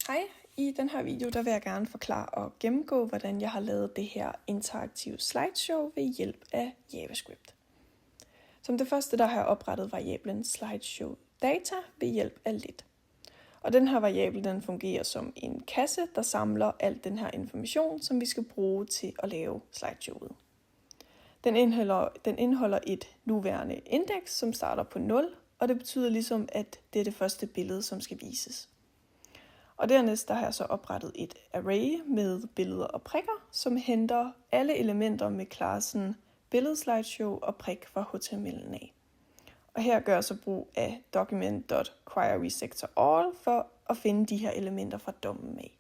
Hej, i den her video der vil jeg gerne forklare og gennemgå, hvordan jeg har lavet det her interaktive slideshow ved hjælp af JavaScript. Som det første der har jeg oprettet variablen slideshow data ved hjælp af lit. Og den her variabel den fungerer som en kasse, der samler al den her information, som vi skal bruge til at lave slideshowet. Den indeholder et nuværende indeks, som starter på 0, og det betyder ligesom, at det er det første billede, som skal vises. Og dernæst der har jeg så oprettet et array med billeder og prikker, som henter alle elementer med klassen billedslideshow og prik fra HTML'en af. Og her gør jeg så brug af document.querySectorAll for at finde de her elementer fra dommen af.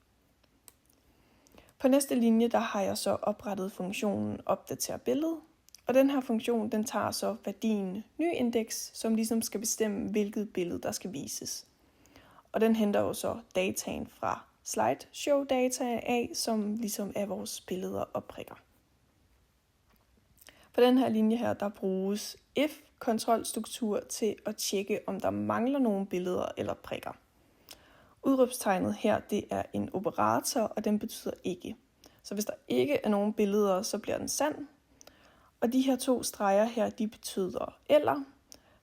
På næste linje der har jeg så oprettet funktionen opdater billede, og den her funktion den tager så værdien ny indeks, som ligesom skal bestemme hvilket billede der skal vises. Og den henter jo så dataen fra slideshow data af, som ligesom er vores billeder og prikker. På den her linje her, der bruges if-kontrolstruktur til at tjekke, om der mangler nogle billeder eller prikker. Udråbstegnet her, det er en operator, og den betyder ikke. Så hvis der ikke er nogen billeder, så bliver den sand. Og de her to streger her, de betyder eller.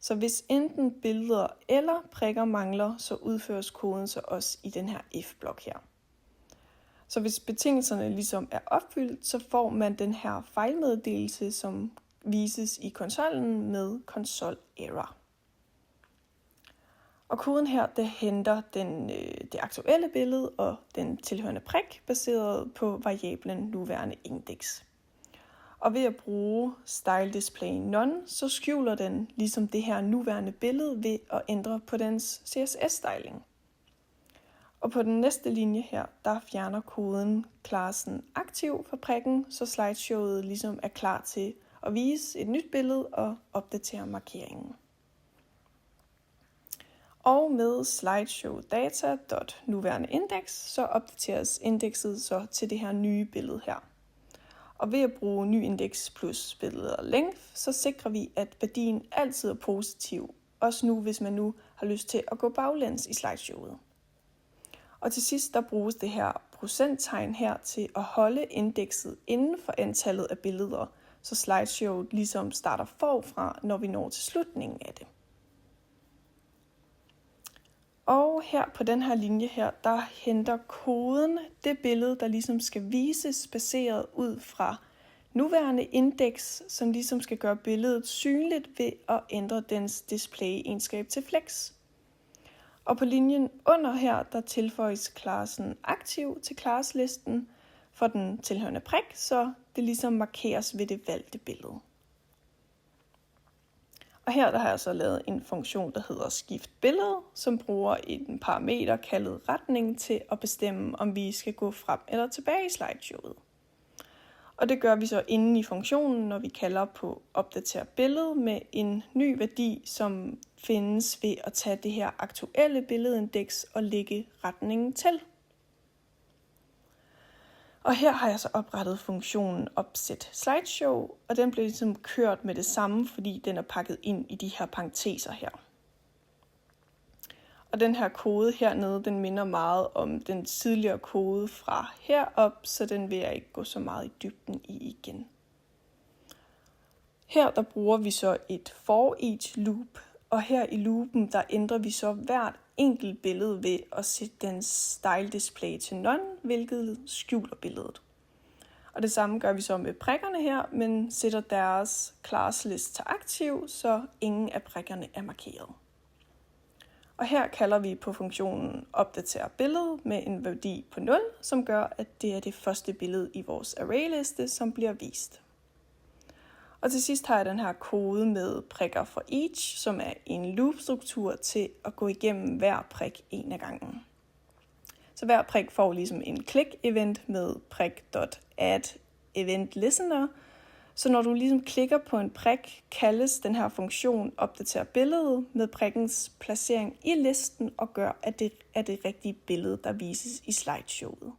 Så hvis enten billeder eller prikker mangler, så udføres koden så også i den her if-blok her. Så hvis betingelserne ligesom er opfyldt, så får man den her fejlmeddelelse, som vises i konsollen med console error. Og koden her, det henter det aktuelle billede og den tilhørende prik, baseret på variablen nuværende indeks. Og ved at bruge styledisplay_none, så skjuler den ligesom det her nuværende billede ved at ændre på dens CSS-styling. Og på den næste linje her, der fjerner koden klassen aktiv fra prikken, så slideshowet ligesom er klar til at vise et nyt billede og opdatere markeringen. Og med slideshow data.nuværende indeks, så opdateres indekset så til det her nye billede her. Og ved at bruge ny indeks plus billeder length, så sikrer vi, at værdien altid er positiv, også nu, hvis man nu har lyst til at gå baglæns i slideshowet. Og til sidst, der bruges det her procenttegn her til at holde indekset inden for antallet af billeder, så slideshowet ligesom starter forfra, når vi når til slutningen af det. Og her på den her linje her, der henter koden det billede, der ligesom skal vises baseret ud fra nuværende indeks, som ligesom skal gøre billedet synligt ved at ændre dens display-egenskab til flex. Og på linjen under her, der tilføjes klassen aktiv til klasselisten for den tilhørende prik, så det ligesom markeres ved det valgte billede. Og her der har jeg så lavet en funktion, der hedder skift billede, som bruger en parameter kaldet retning til at bestemme, om vi skal gå frem eller tilbage i slideshowet. Og det gør vi så inde i funktionen, når vi kalder på opdater billede med en ny værdi, som findes ved at tage det her aktuelle billedindeks og lægge retningen til. Og her har jeg så oprettet funktionen opset slideshow, og den bliver ligesom kørt med det samme, fordi den er pakket ind i de her parenteser her. Og den her kode hernede, den minder meget om den tidligere kode fra herop, så den vil jeg ikke gå så meget i dybden i igen. Her der bruger vi så et for each loop, og her i loopen der ændrer vi så hvert enkelt billede ved at sætte dens style display til none, hvilket skjuler billedet. Og det samme gør vi så med prikkerne her, men sætter deres class list til aktiv, så ingen af prikkerne er markeret. Og her kalder vi på funktionen opdater billede med en værdi på 0, som gør, at det er det første billede i vores arrayliste, som bliver vist. Og til sidst har jeg den her kode med prikker for each, som er en loop-struktur til at gå igennem hver prik en af gangen. Så hver prik får ligesom en click-event med prik.add-event-listener. Så når du ligesom klikker på en prik, kaldes den her funktion opdater billedet med prikkens placering i listen og gør, at det er det rigtige billede, der vises i slideshowet.